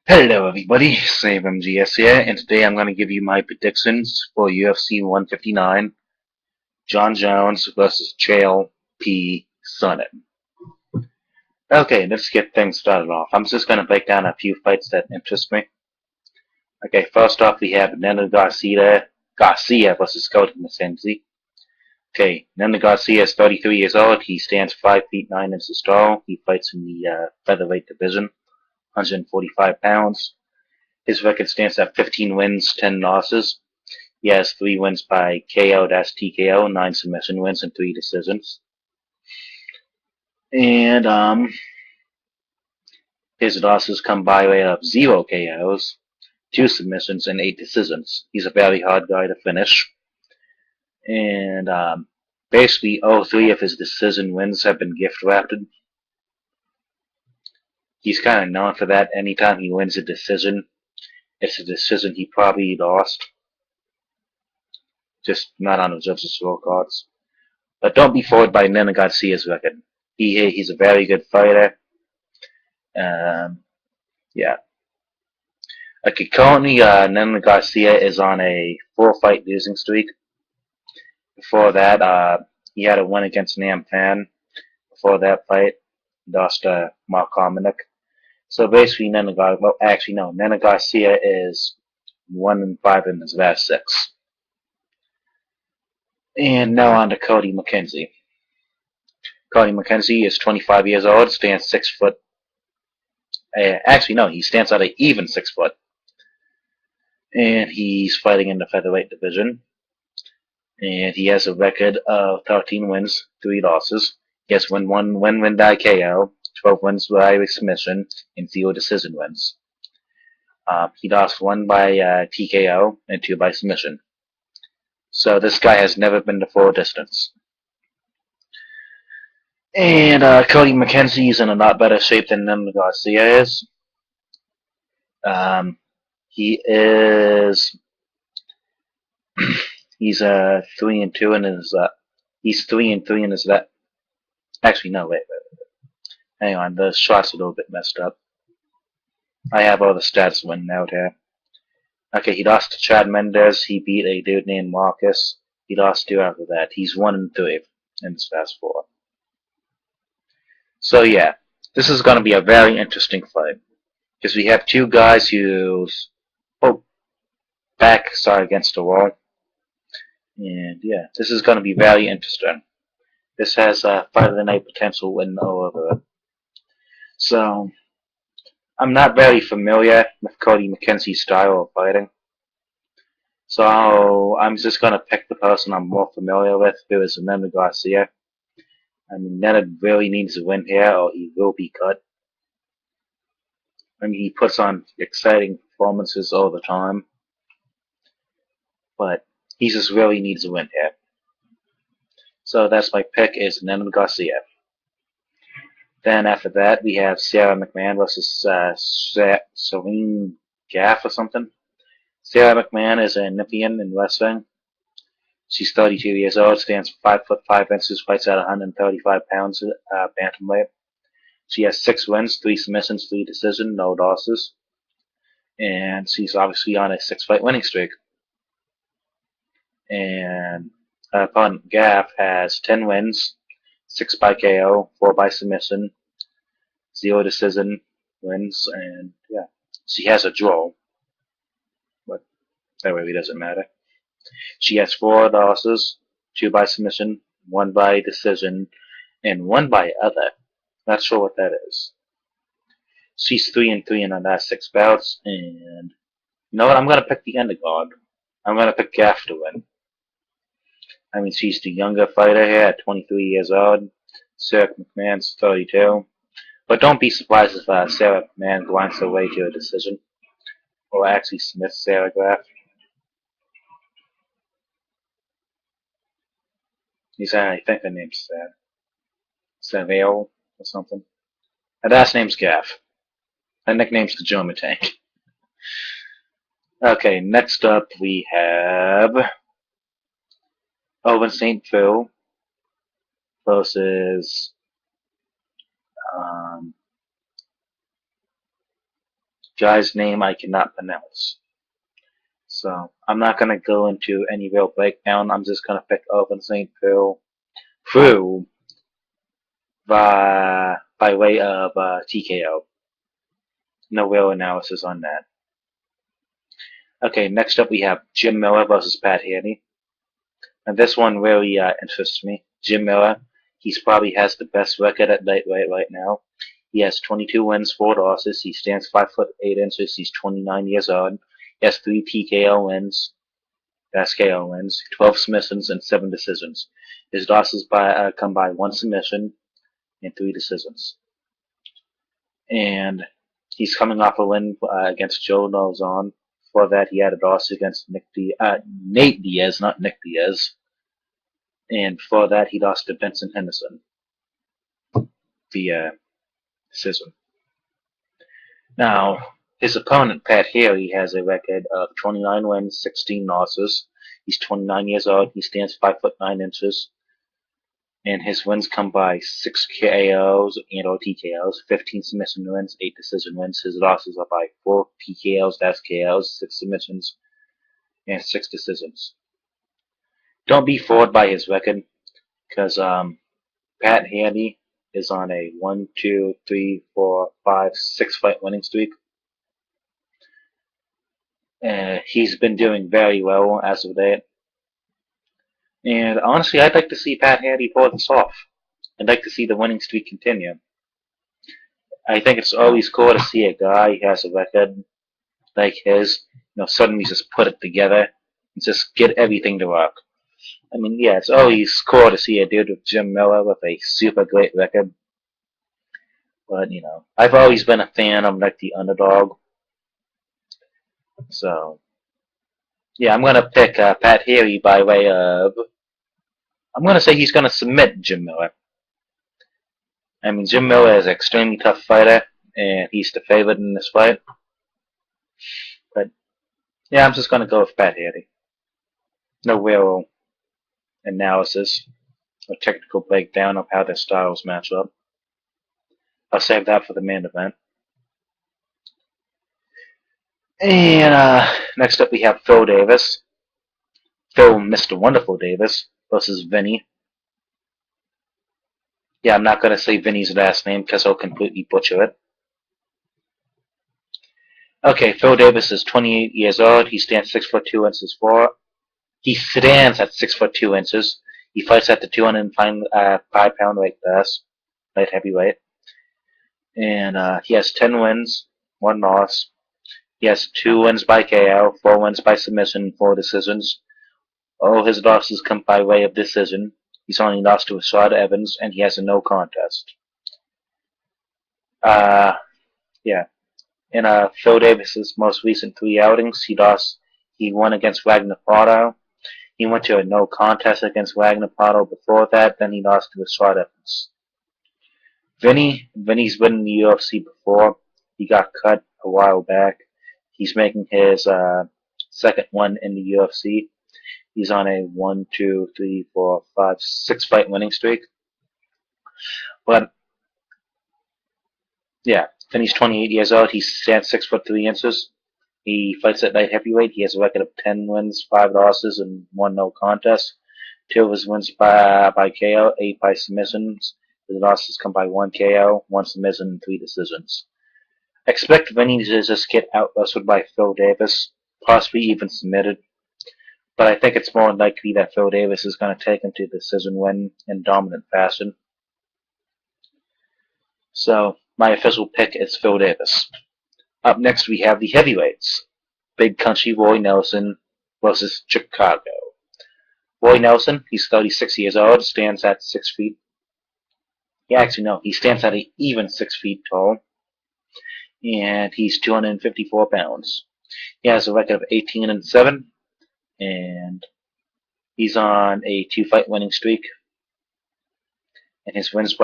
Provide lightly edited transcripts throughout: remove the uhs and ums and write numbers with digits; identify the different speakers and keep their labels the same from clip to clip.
Speaker 1: Hello everybody, Save MGS here, and today I'm going to give you my predictions for UFC 159, John Jones versus Chael P. Sonnen. Okay, let's get things started off. I'm just going to break down a few fights that interest me. Okay, first off we have Nando Garcia versus Cody McKenzie. Okay, Nando Garcia is 33 years old. He stands 5 feet 9 inches tall. He fights in the featherweight division, 145 pounds. His record stands at 15 wins, 10 losses. He has 3 wins by KO-TKO, 9 submission wins, and 3 decisions. And his losses come by way of 0 KOs, 2 submissions, and 8 decisions. He's a very hard guy to finish. And basically, all 3 of his decision wins have been gift wrapped. He's kind of known for that. Anytime he wins a decision, it's a decision he probably lost. Just not on the judges' scorecards. But don't be fooled by Nana Garcia's record. He's a very good fighter. Yeah. Okay, currently, Nana Garcia is on a 4-fight losing streak. Before that, he had a win against Nam Fan. Before that fight, he lost to Mark Hominick. So basically, Nana Garcia is 1-5 in his last 6. And now on to Cody McKenzie. Cody McKenzie is 25 years old, stands 6 foot. Actually, no, he stands at an even 6 foot. And he's fighting in the featherweight division. And he has a record of 13 wins, 3 losses. He has one win by KO, 12 wins by submission, and 0 decision wins. He lost 1 by TKO and 2 by submission. So this guy has never been to full distance. And Cody McKenzie is in a lot better shape than Nando Garcia is. He is he's 3-2 in his he's 3-3 in his actually no wait. Hang on, the shot's a little bit messed up. I have all the stats written out here. Okay, he lost to Chad Mendes. He beat a dude named Marcus. He lost 2 after that. He's 1-3 in his past 4. So yeah, this is going to be a very interesting fight because we have 2 guys whose backs are against the wall, and yeah, this is going to be very interesting. This has fight of the night potential win all over it. So I'm not very familiar with Cody McKenzie's style of fighting. So I'm just going to pick the person I'm more familiar with, who is Nando Garcia. I mean, Nando really needs to win here or he will be cut. I mean, he puts on exciting performances all the time. But he just really needs to win here. So that's my pick is Nando Garcia. Then after that, we have Sarah McMahon versus Serene Gaff or something. Sarah McMahon is an Olympian in wrestling. She's 32 years old, stands 5 foot 5 inches, fights at 135 pounds bantamweight. She has 6 wins, 3 submissions, 3 decisions, no losses. And she's obviously on a 6-fight winning streak. And her opponent Gaff has 10 wins, 6 by KO, 4 by submission, 0 decision wins, and yeah, she has a draw, but that really doesn't matter. She has 4 losses, 2 by submission, 1 by decision, and 1 by other. Not sure what that is. She's 3-3 in her last 6 bouts, and you know what? I'm gonna pick the underdog. I'm gonna pick Gaff to win. I mean, she's the younger fighter here at 23 years old. Sarah McMahon's 32. But don't be surprised if Sarah McMahon grinds her way to a decision. Or actually submits Sarah Gaff. I think her name's Savale or something. Her last name's Gaff. Her nickname's the German Tank. Okay, next up we have Owen St. Phil versus guy's name I cannot pronounce. So I'm not gonna go into any real breakdown. I'm just gonna pick up and St. Phil through by way of TKO. No real analysis on that. Okay, next up we have Jim Miller versus Pat Haney. And this one really interests me. Jim Miller, he's probably has the best record at lightweight right now. He has 22 wins, 4 losses. He stands 5'8". He's 29 years old. He has 3 TKO wins. That's KO wins. 12 submissions and 7 decisions. His losses come by 1 submission and 3 decisions. And he's coming off a win against Joe Nolzon. Before that, he had a loss against Nate Diaz, not Nick Diaz. And before that, he lost to Vincent Henderson via decision. Now, his opponent, Pat Harry, has a record of 29 wins, 16 losses. He's 29 years old. He stands 5'9". And his wins come by 6 KOs and or TKOs, 15 submission wins, 8 decision wins. His losses are by 4 TKOs, that's KOs, 6 submissions, and 6 decisions. Don't be fooled by his record, because Pat Handy is on a 1, 2, 3, 4, 5, 6 fight winning streak. He's been doing very well as of late. And honestly, I'd like to see Pat Handy pull this off. I'd like to see the winning streak continue. I think it's always cool to see a guy who has a record like his, suddenly just put it together and just get everything to work. I mean, yeah, it's always cool to see a dude with Jim Miller with a super great record. But, I've always been a fan of like the underdog. So, yeah, I'm going to pick Pat Harry by way of... I'm going to say he's going to submit Jim Miller. I mean, Jim Miller is an extremely tough fighter, and he's the favorite in this fight. But, yeah, I'm just going to go with Pat Harry. No real analysis or technical breakdown of how their styles match up. I'll save that for the main event. And next up we have Phil Davis. Phil Mr. Wonderful Davis versus Vinny. Yeah, I'm not going to say Vinny's last name because I'll completely butcher it. Okay, Phil Davis is 28 years old. He stands 6'2" inches 4. He stands at 6'2" inches. He fights at the 205-pound weight class, light heavyweight. And he has 10 wins, 1 loss. He has 2 wins by KO, 4 wins by submission, 4 decisions. All his losses come by way of decision. He's only lost to Rashad Evans, and he has a no contest. Yeah. In Phil Davis's most recent 3 outings, he won against Ragnar Pardo. He went to a no contest against Ragnar Pardo before that, then he lost to Rashad Evans. Vinny's been in the UFC before. He got cut a while back. He's making his second one in the UFC. He's on a 1, 2, 3, 4, 5, 6 fight winning streak. But yeah, Vinny's 28 years old. He stands 6'3" inches. He fights at light heavyweight. He has a record of 10 wins, 5 losses, and 1 no contest. 2 of his wins by KO, 8 by submissions. His losses come by 1 KO, 1 submission, and 3 decisions. Expect Vinny to just get out-wrestled by Phil Davis, possibly even submitted. But I think it's more likely that Phil Davis is going to take him to decision win in dominant fashion. So, my official pick is Phil Davis. Up next, we have the heavyweights. Big Country Roy Nelson versus Chicago. Roy Nelson, he's 36 years old, stands at 6 feet. Yeah, actually, no, he stands at an even 6 feet tall. And he's 254 pounds. He has a record of 18-7. And he's on a 2-fight winning streak. And his wins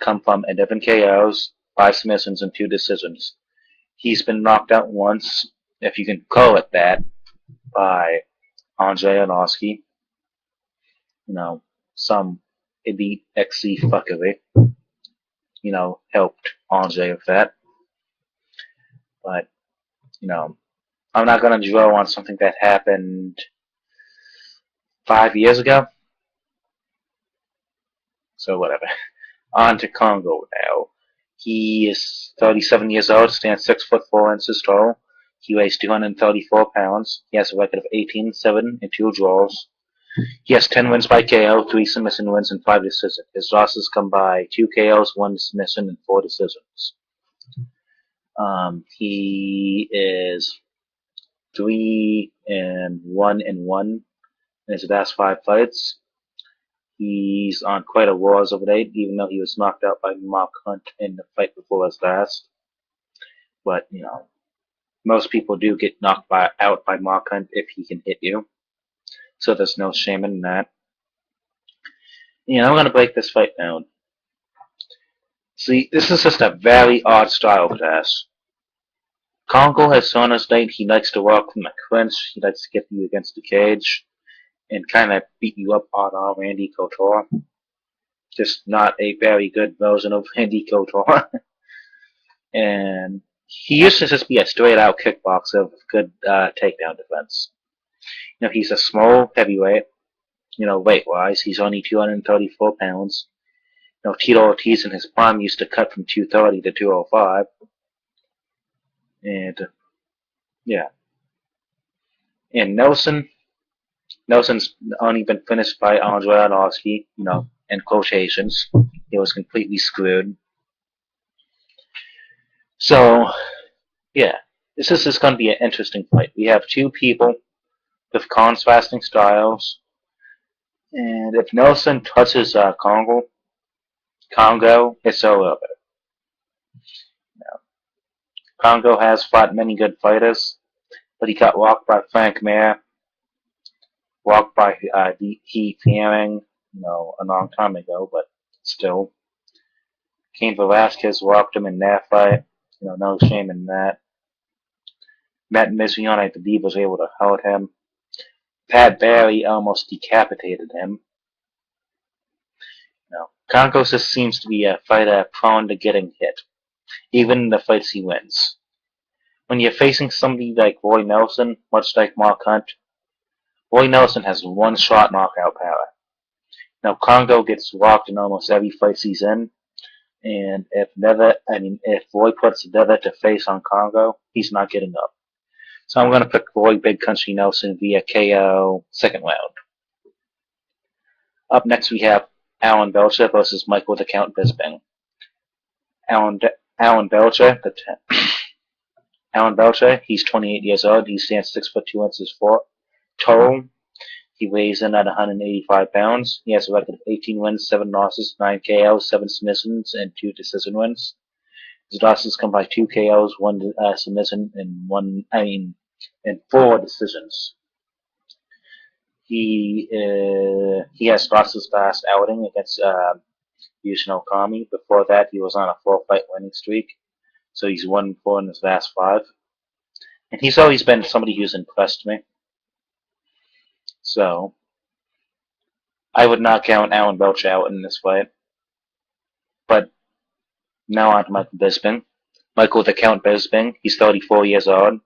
Speaker 1: come from 11 KOs, 5 submissions, and 2 decisions. He's been knocked out once, if you can call it that, by Andre Arlovski. Some elite XC fuckery. Helped Andre with that. But, I'm not going to dwell on something that happened 5 years ago. So whatever. On to Congo now. He is 37 years old, stands 6'4" tall. He weighs 234 pounds. He has a record of 18-7 and 2 draws. He has 10 wins by KO, 3 submission wins, and 5 decisions. His losses come by 2 KOs, 1 submission, and 4 decisions. He is 3-1-1 in his last 5 fights. He's on quite a roar as of late, even though he was knocked out by Mark Hunt in the fight before his last. But, most people do get knocked out by Mark Hunt if he can hit you. So there's no shame in that. I'm going to break this fight down. See, this is just a very odd style clash. Congo has shown us that he likes to walk from the clinch. He likes to get you against the cage and kind of beat you up on our Randy Couture. Just not a very good version of Randy Couture. And he used to just be a straight-out kickboxer with good takedown defense. He's a small heavyweight. Weight-wise, he's only 234 pounds. Tito Ortiz in his prime used to cut from 230 to 205. And, yeah. And Nelson's only been finished by Andre Arlovsky, in quotations. He was completely screwed. So, yeah. This is just going to be an interesting fight. We have 2 people with contrasting styles. And if Nelson touches Congo, it's over. Congo has fought many good fighters, but he got walked by Frank Mir, walked by Heath Herring, a long time ago, but still. Cain Velasquez walked him in that fight, no shame in that. Matt Mizion, I believe, was able to hold him. Pat Barry almost decapitated him. Congo just seems to be a fighter prone to getting hit, even in the fights he wins. When you're facing somebody like Roy Nelson, much like Mark Hunt, Roy Nelson has one-shot knockout power. Congo gets walked in almost every fight he's in, and if Roy puts Leather to face on Congo, he's not getting up. So I'm going to pick Roy Big Country Nelson via KO second round. Up next we have Alan Belcher versus Michael the Count Bisping. Alan Belcher, he's 28 years old. He stands 6'2" tall. He weighs in at 185 pounds. He has a record of 18 wins, 7 losses, 9 KOs, 7 submissions, and 2 decision wins. His losses come by 2 KOs, 1 submission, and 4 decisions. He has lost his last outing against Yushin Okami. Before that, he was on a 4-fight winning streak. So he's 1-4 in his last 5. And he's always been somebody who's impressed me. So I would not count Alan Belcher out in this fight. But now on to Michael Bisping. Michael the Count Bisping, he's 34 years old.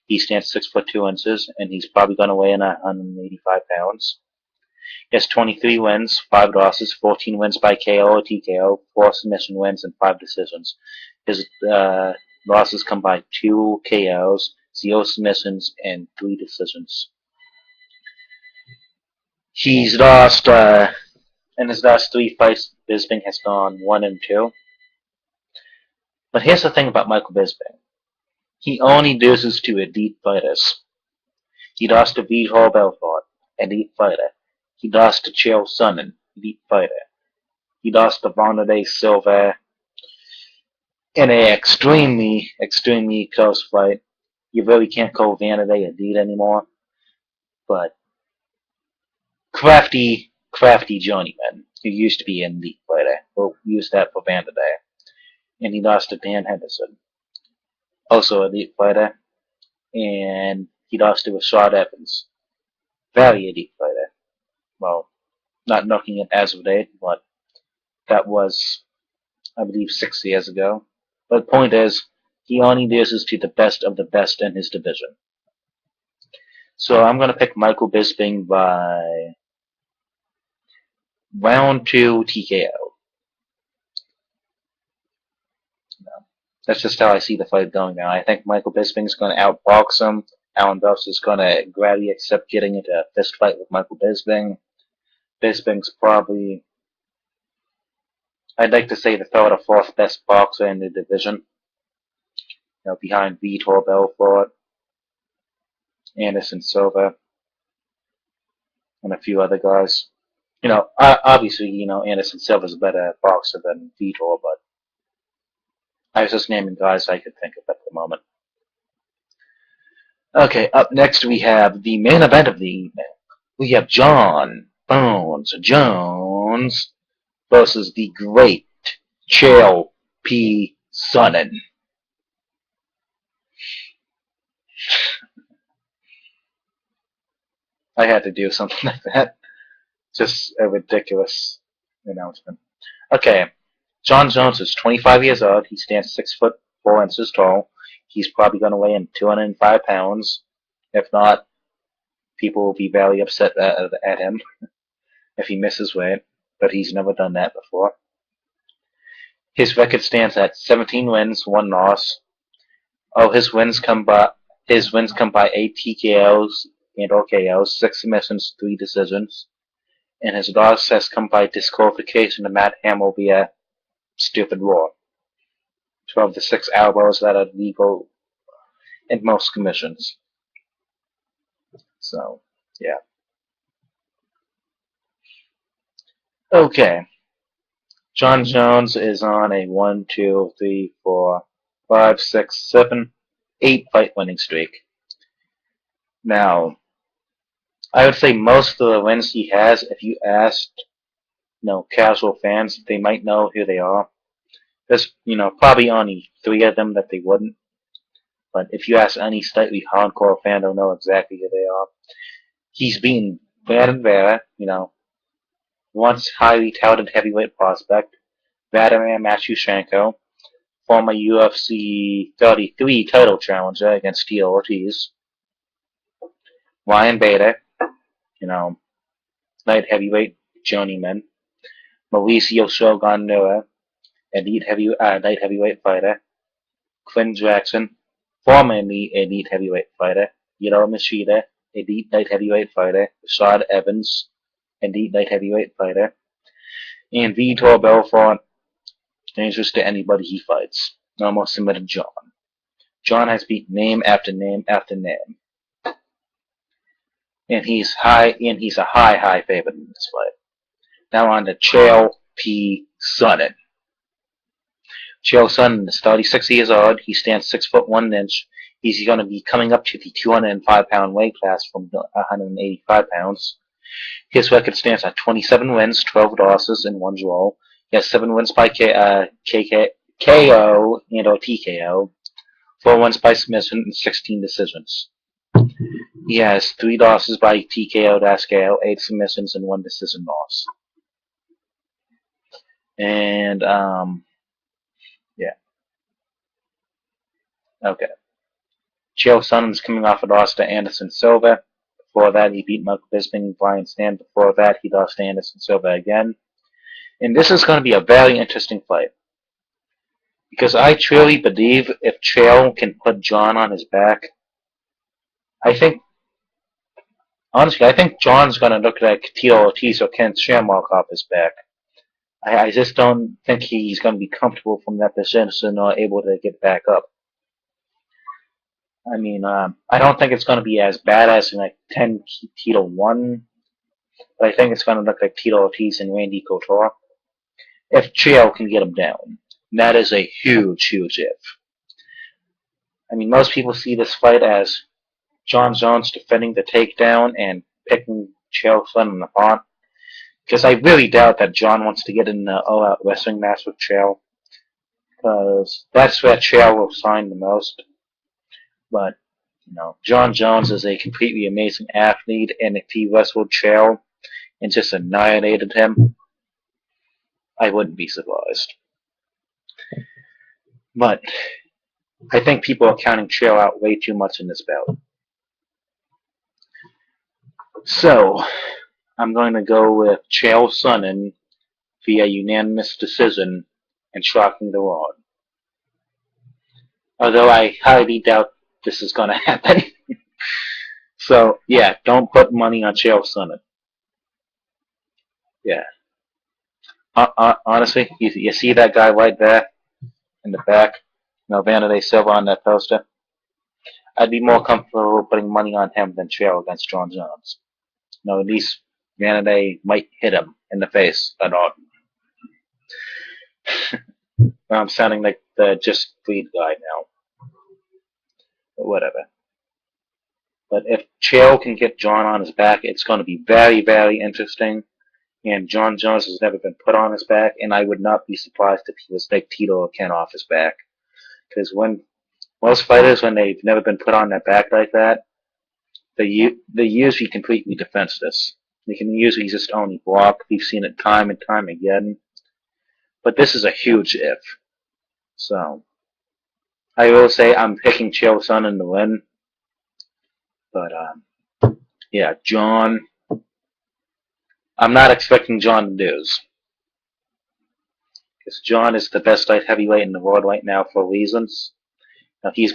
Speaker 1: He stands 6'2", and he's probably going to weigh in at 185 pounds. He has 23 wins, 5 losses, 14 wins by KO or TKO, 4 submission wins, and 5 decisions. His losses come by 2 KOs, 0 submissions, and 3 decisions. He's lost, in his last 3 fights, Bisping has gone 1-2. But here's the thing about Michael Bisping. He only loses to elite fighters. He lost to Vitor Belfort, elite fighter. He lost to Chael Sonnen, elite fighter. He lost to Wanderlei Silva in an extremely, extremely close fight. You really can't call Wanderlei elite anymore. But crafty journeyman, who used to be an elite fighter, we'll use that for Wanderlei. And he lost to Dan Henderson, also an elite fighter, and he lost to Rashad Evans, very elite fighter. Well, not knocking it as of date, but that was, I believe, 6 years ago. But the point is, He only loses to the best of the best in his division. So I'm going to pick Michael Bisping by round 2 TKO. That's just how I see the fight going now. I think Michael Bisping's going to outbox him. Alan Duff's is going to gladly accept getting into a fist fight with Michael Bisping. Bisping's probably, I'd like to say, the third or fourth best boxer in the division. Behind Vitor Belfort, Anderson Silva, and a few other guys. Obviously, Anderson Silva's a better boxer than Vitor, but I was just naming guys I could think of at the moment. Okay, up next we have the main event of the evening. We have John Bones Jones versus the great Chael P. Sonnen. I had to do something like that. Just a ridiculous announcement. Okay, John Jones is 25 years old. He stands 6 foot 4 inches tall. He's probably going to weigh in 205 pounds. If not, people will be very upset at him if he misses weight. But he's never done that before. His record stands at 17 wins, 1 loss. His wins come by 8 TKOs and RKOs, 6 submissions, 3 decisions. And his loss has come by disqualification to Matt Hamill via stupid rule. 12 to 6 elbows that are legal in most commissions. So, yeah. Okay. John Jones is on a 1, 2, 3, 4, 5, 6, 7, 8 fight winning streak. Now, I would say most of the wins he has, if you asked, casual fans, they might know who they are. There's, probably only 3 of them that they wouldn't. But if you ask any slightly hardcore fan, they'll know exactly who they are. He's beaten Vera, once highly touted heavyweight prospect, Vladimir Matyushenko, former UFC 33 title challenger against Tito Ortiz, Ryan Bader, light heavyweight journeyman, Mauricio Shogun Noah, light heavyweight fighter, Quinn Jackson, formerly elite heavyweight fighter, Hiro Mashida, elite light heavyweight fighter, Rashad Evans, elite light heavyweight fighter, and Vitor Belfort, dangerous to anybody he fights. Almost submitted John. John has beat name after name after name. And he's a high favorite in this fight. Now on to Chael P. Sonnen. Chael Sonnen is 36 years old. He stands 6 foot 1 inch. He's going to be coming up to the 205 pound weight class from 185 pounds. His record stands at 27 wins, 12 losses, and 1 draw. He has 7 wins by KO and or TKO, 4 wins by submission, and 16 decisions. He has 3 losses by TKO-KO, 8 submissions, and 1 decision loss. And, yeah. Okay. Chael Sonnen's coming off a loss to Anderson Silva. Before that, he beat Michael Bisping and Brian Stann. Before that, he lost to Anderson Silva again. And this is going to be a very interesting fight. Because I truly believe if Chael can put John on his back, I think John's going to look like Tito Ortiz or Ken Shamrock off his back. I just don't think he's going to be comfortable from that position or able to get back up. I mean, I don't think it's going to be as bad as in like 10 Tito 1, but I think it's going to look like Tito Ortiz and Randy Couture. If Chael can get him down, that is a huge if. I mean, most people see this fight as John Jones defending the takedown and picking Chael Sonnen apart. Because I really doubt that John wants to get in an all-out wrestling match with Chael. Because that's where Chael will shine the most. But, John Jones is a completely amazing athlete, and if he wrestled Chael and just annihilated him, I wouldn't be surprised. But, I think people are counting Chael out way too much in this bout. So, I'm going to go with Chael Sonnen via unanimous decision and shocking the world. Although I highly doubt this is going to happen. So, yeah, don't put money on Chael Sonnen. Yeah. Honestly, you see that guy right there in the back? Vanderlei Silva on that poster? I'd be more comfortable putting money on him than Chael against John Jones. At least Vanderlei might hit him in the face at all. I'm sounding like the Just Breed guy now. But whatever. But if Chael can get John on his back, it's going to be very, very interesting. And John Jones has never been put on his back, and I would not be surprised if he was like Tito or Ken off his back. Because when most fighters, when they've never been put on their back like that, they usually completely defenseless. They can usually just only block. We've seen it time and time again. But this is a huge if. So, I will say I'm picking Chael Sonnen to win. But, yeah, John, I'm not expecting John to lose. Because John is the best light heavyweight in the world right now for reasons. Now, he's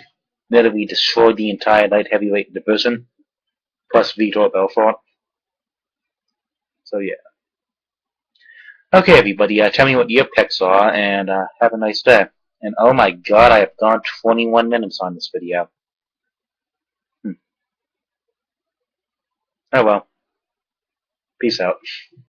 Speaker 1: literally destroyed the entire light heavyweight division, plus Vitor Belfort. So, yeah. Okay, everybody, tell me what your picks are, and have a nice day. And oh my god, I have gone 21 minutes on this video. Oh well. Peace out.